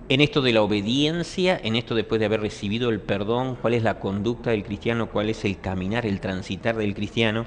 En esto de la obediencia, en esto después de haber recibido el perdón, cuál es la conducta del cristiano, cuál es el caminar, el transitar del cristiano.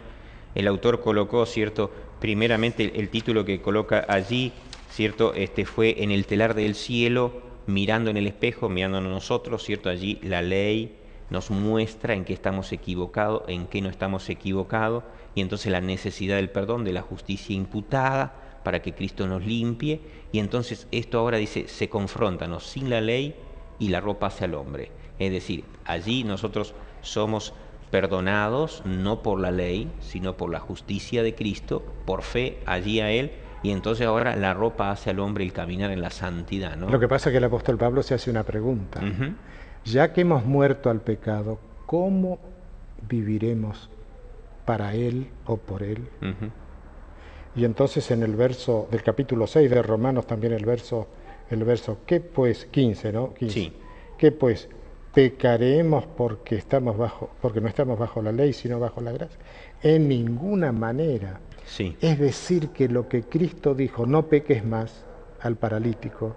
El autor colocó, ¿cierto? Primeramente el título que coloca allí, ¿cierto? Fue en el telar del cielo, mirando en el espejo, mirándonos nosotros, ¿cierto? Allí la ley nos muestra en qué estamos equivocados, en qué no estamos equivocados, y entonces la necesidad del perdón, de la justicia imputada, para que Cristo nos limpie, y entonces esto ahora dice, se confronta, ¿no? Sin la ley y la ropa hacia el hombre. Es decir, allí nosotros somos perdonados no por la ley, sino por la justicia de Cristo, por fe allí a Él, y entonces ahora la ropa hace al hombre el caminar en la santidad, ¿no? Lo que pasa es que el apóstol Pablo se hace una pregunta. Ya que hemos muerto al pecado, ¿cómo viviremos para Él o por Él? Y entonces en el verso del capítulo 6 de Romanos, también el verso ¿qué pues? 15, ¿no? 15. Sí. ¿Qué pues? ¿Pecaremos porque no estamos bajo la ley, sino bajo la gracia? En ninguna manera. Sí. Es decir, que lo que Cristo dijo, no peques más al paralítico,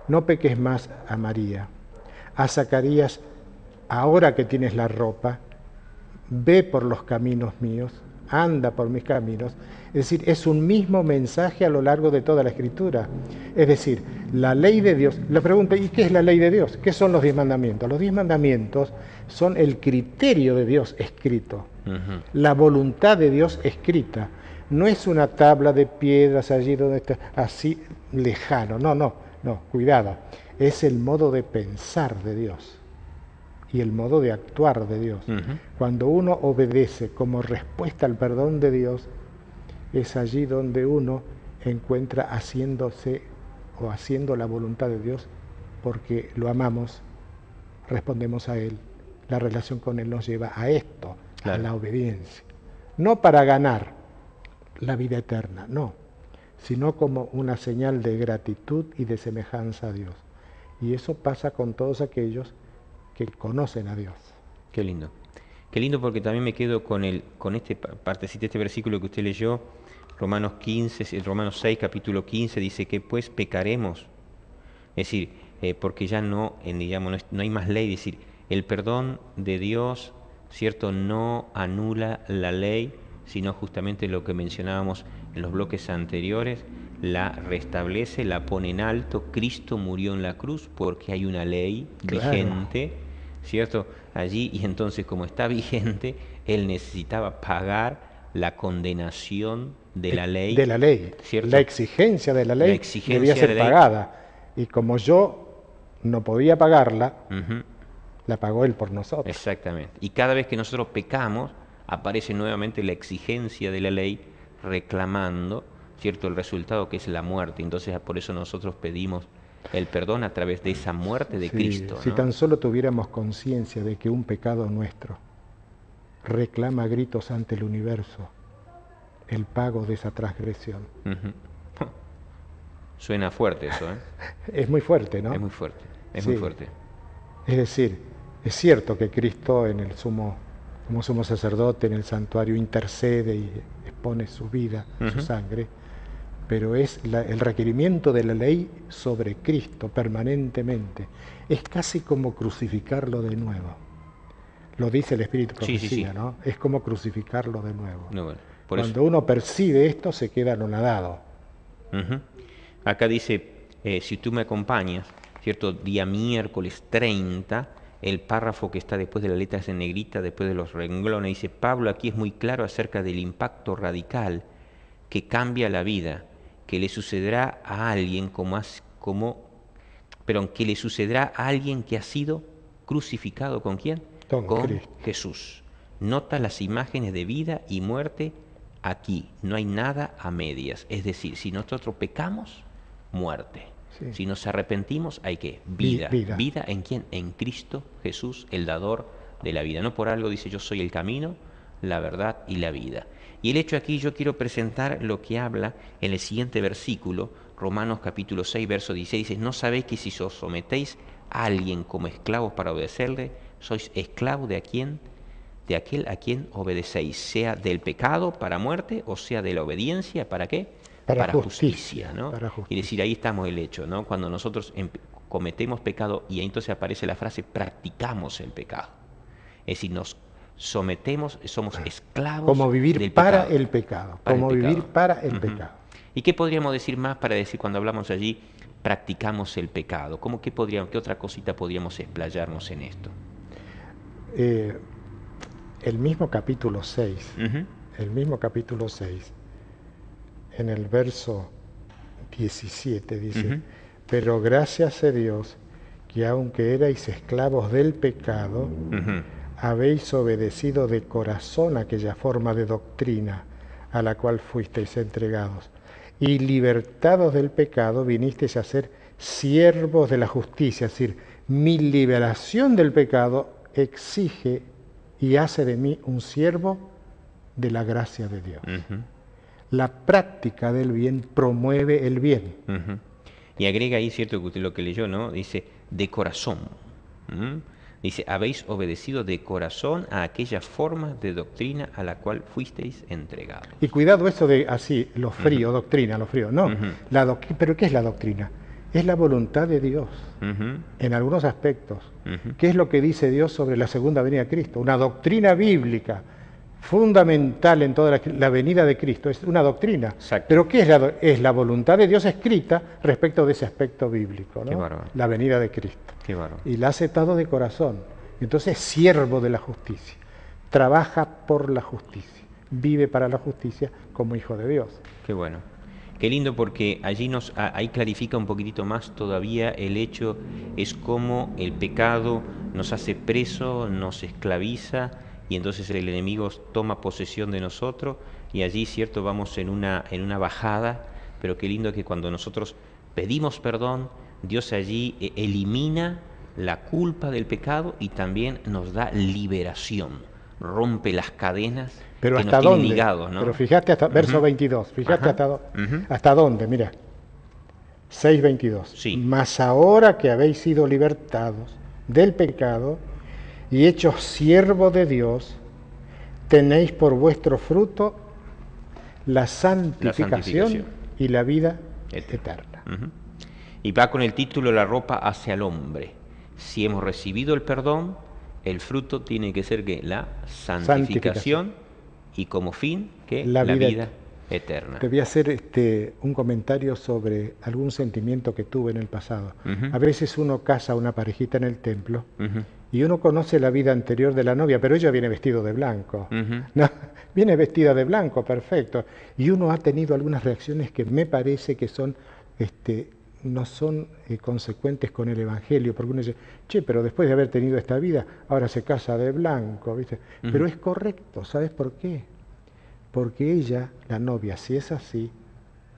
no peques más a María, a Zacarías, ahora que tienes la ropa, ve por los caminos míos, anda por mis caminos. Es decir, es un mismo mensaje a lo largo de toda la Escritura. Es decir, la ley de Dios. La pregunta, ¿y qué es la ley de Dios? ¿Qué son los 10 mandamientos? Los 10 mandamientos son el criterio de Dios escrito, la voluntad de Dios escrita. No es una tabla de piedras allí donde está así lejano. No, cuidado. Es el modo de pensar de Dios y el modo de actuar de Dios. Cuando uno obedece como respuesta al perdón de Dios, es allí donde uno encuentra haciéndose o haciendo la voluntad de Dios, porque lo amamos, respondemos a Él. La relación con Él nos lleva a esto, claro, a la obediencia. No para ganar la vida eterna, no, sino como una señal de gratitud y de semejanza a Dios. Y eso pasa con todos aquellos que conocen a Dios. Qué lindo. Qué lindo, porque también me quedo con este partecita, este versículo que usted leyó, Romanos 6, capítulo 15, dice que pues pecaremos. Es decir, porque ya no hay más ley, es decir, el perdón de Dios, ¿cierto? No anula la ley, sino justamente lo que mencionábamos en los bloques anteriores, la restablece, la pone en alto. Cristo murió en la cruz porque hay una ley vigente, ¿cierto? Allí, y entonces como está vigente, Él necesitaba pagar la condenación de la ley. De la ley, ¿cierto? La exigencia de la ley debía ser pagada. Y como yo no podía pagarla, la pagó Él por nosotros. Exactamente. Y cada vez que nosotros pecamos, aparece nuevamente la exigencia de la ley reclamando, ¿cierto?, el resultado, que es la muerte. Entonces por eso nosotros pedimos el perdón a través de esa muerte de Cristo, ¿no? Si tan solo tuviéramos conciencia de que un pecado nuestro reclama a gritos ante el universo el pago de esa transgresión. Suena fuerte eso, ¿eh? Es muy fuerte, ¿no? Es muy fuerte, muy fuerte. Es decir, es cierto que Cristo como sumo sacerdote en el santuario intercede y expone su vida, su sangre, pero es el requerimiento de la ley sobre Cristo permanentemente. Es casi como crucificarlo de nuevo. Lo dice el Espíritu Profecía, sí. ¿No? Es como crucificarlo de nuevo. No, bueno, cuando uno percibe esto, se queda anonadado. Acá dice, si tú me acompañas, ¿cierto? Día miércoles 30, el párrafo que está después de las letras en negrita, después de los renglones, dice, Pablo aquí es muy claro acerca del impacto radical que cambia la vida, que le sucederá a alguien que le sucederá a alguien que ha sido crucificado. ¿Con quién? Con Jesús. Nota las imágenes de vida y muerte aquí. No hay nada a medias. Es decir, si nosotros pecamos, muerte. Sí. Si nos arrepentimos, hay ¿qué? Vida. ¿Vida en quién? En Cristo Jesús, el dador de la vida. No por algo dice, yo soy el camino, la verdad y la vida. Y el hecho aquí, yo quiero presentar lo que habla en el siguiente versículo, Romanos capítulo 6, verso 16, dice, ¿no sabéis que si os sometéis a alguien como esclavos para obedecerle, sois esclavos de aquel a quien obedecéis, sea del pecado para muerte o sea de la obediencia, ¿para qué? para justicia, ¿no? Para Y justicia. decir, ahí estamos el hecho, ¿no? Cuando nosotros cometemos pecado y ahí entonces aparece la frase, practicamos el pecado. Es decir, nos sometemos, somos esclavos Como vivir del para pecado. el pecado. Para el Como pecado. vivir para el Ujú. pecado. ¿Y qué podríamos decir más para decir cuando hablamos allí, practicamos el pecado? ¿Qué otra cosita podríamos explayarnos en esto? El mismo capítulo 6, Ujú. el mismo capítulo 6, en el verso 17 dice, Ujú. pero gracias a Dios que aunque erais esclavos del pecado, Ujú. habéis obedecido de corazón aquella forma de doctrina a la cual fuisteis entregados, y libertados del pecado vinisteis a ser siervos de la justicia. Es decir, mi liberación del pecado exige y hace de mí un siervo de la gracia de Dios. Ujú. La práctica del bien promueve el bien. Ujú. Y agrega ahí, cierto, que usted lo que leyó, ¿no? Dice, de corazón. ¿Mm? Dice, habéis obedecido de corazón a aquella forma de doctrina a la cual fuisteis entregados. Y cuidado eso de así, lo frío, doctrina, lo frío. No, Ujú. ¿pero qué es la doctrina? Es la voluntad de Dios Ujú. en algunos aspectos. Ujú. ¿Qué es lo que dice Dios sobre la segunda venida de Cristo? Una doctrina bíblica fundamental en toda la venida de Cristo. Es una doctrina. Exacto. Pero ¿qué es la voluntad de Dios escrita respecto de ese aspecto bíblico? ¿no? Qué bárbaro. La venida de Cristo. Qué bárbaro. Y la ha aceptado de corazón. Entonces, siervo de la justicia. Trabaja por la justicia. Vive para la justicia como hijo de Dios. Qué bueno. Qué lindo porque allí ahí clarifica un poquitito más todavía el hecho, es como el pecado nos hace preso, nos esclaviza y entonces el enemigo toma posesión de nosotros y allí, cierto, vamos en una bajada, pero qué lindo que cuando nosotros pedimos perdón, Dios allí elimina la culpa del pecado y también nos da liberación, rompe las cadenas Pero que ¿hasta nos tienen dónde? ligados, ¿no? Pero fíjate hasta verso Ujú. 22, fíjate Ajá. Ujú. hasta dónde, mira. 6:22. Sí. Mas ahora que habéis sido libertados del pecado y hechos siervos de Dios, tenéis por vuestro fruto la santificación y la vida eterna. Ujú. Y va con el título La ropa hacia el hombre. Si hemos recibido el perdón, el fruto tiene que ser ¿qué? La santificación y como fin ¿qué? La vida eterna. Te voy a hacer un comentario sobre algún sentimiento que tuve en el pasado. Ujú. A veces uno casa a una parejita en el templo Ujú. y uno conoce la vida anterior de la novia, pero ella viene vestido de blanco. Ujú. No, viene vestida de blanco, perfecto. Y uno ha tenido algunas reacciones que me parece que son, no son consecuentes con el Evangelio, porque uno dice, che, pero después de haber tenido esta vida, ahora se casa de blanco, ¿viste? Ujú. Pero es correcto, ¿sabes por qué? Porque ella, la novia, si es así,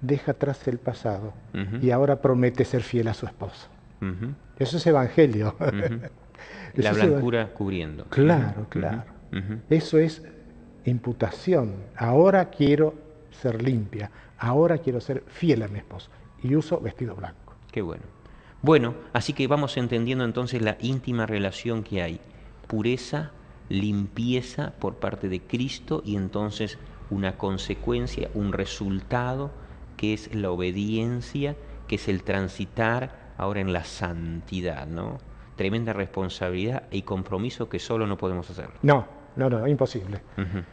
deja atrás el pasado Ujú. y ahora promete ser fiel a su esposo. Ujú. Eso es Evangelio. Ujú. La Eso es blancura cubriendo. Claro, Ujú. claro. Ujú. Eso es imputación. Ahora quiero ser limpia, ahora quiero ser fiel a mi esposo y uso vestido blanco. Qué bueno. Bueno, así que vamos entendiendo entonces la íntima relación que hay. Pureza, limpieza por parte de Cristo y entonces una consecuencia, un resultado que es la obediencia, que es el transitar ahora en la santidad, ¿no? Tremenda responsabilidad y compromiso que solo no podemos hacerlo. No, imposible. Ujú.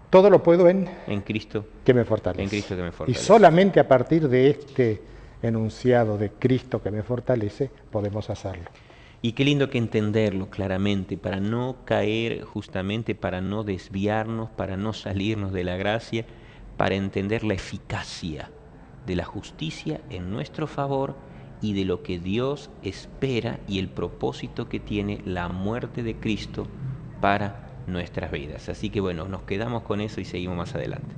Todo lo puedo en Cristo. que me fortalece. En Cristo que me Y fortalece. solamente a partir de este enunciado de Cristo que me fortalece, podemos hacerlo. Y qué lindo que entenderlo claramente, para no caer justamente, para no desviarnos, para no salirnos de la gracia, para entender la eficacia de la justicia en nuestro favor y de lo que Dios espera y el propósito que tiene la muerte de Cristo para nuestras vidas. Así que bueno, nos quedamos con eso y seguimos más adelante.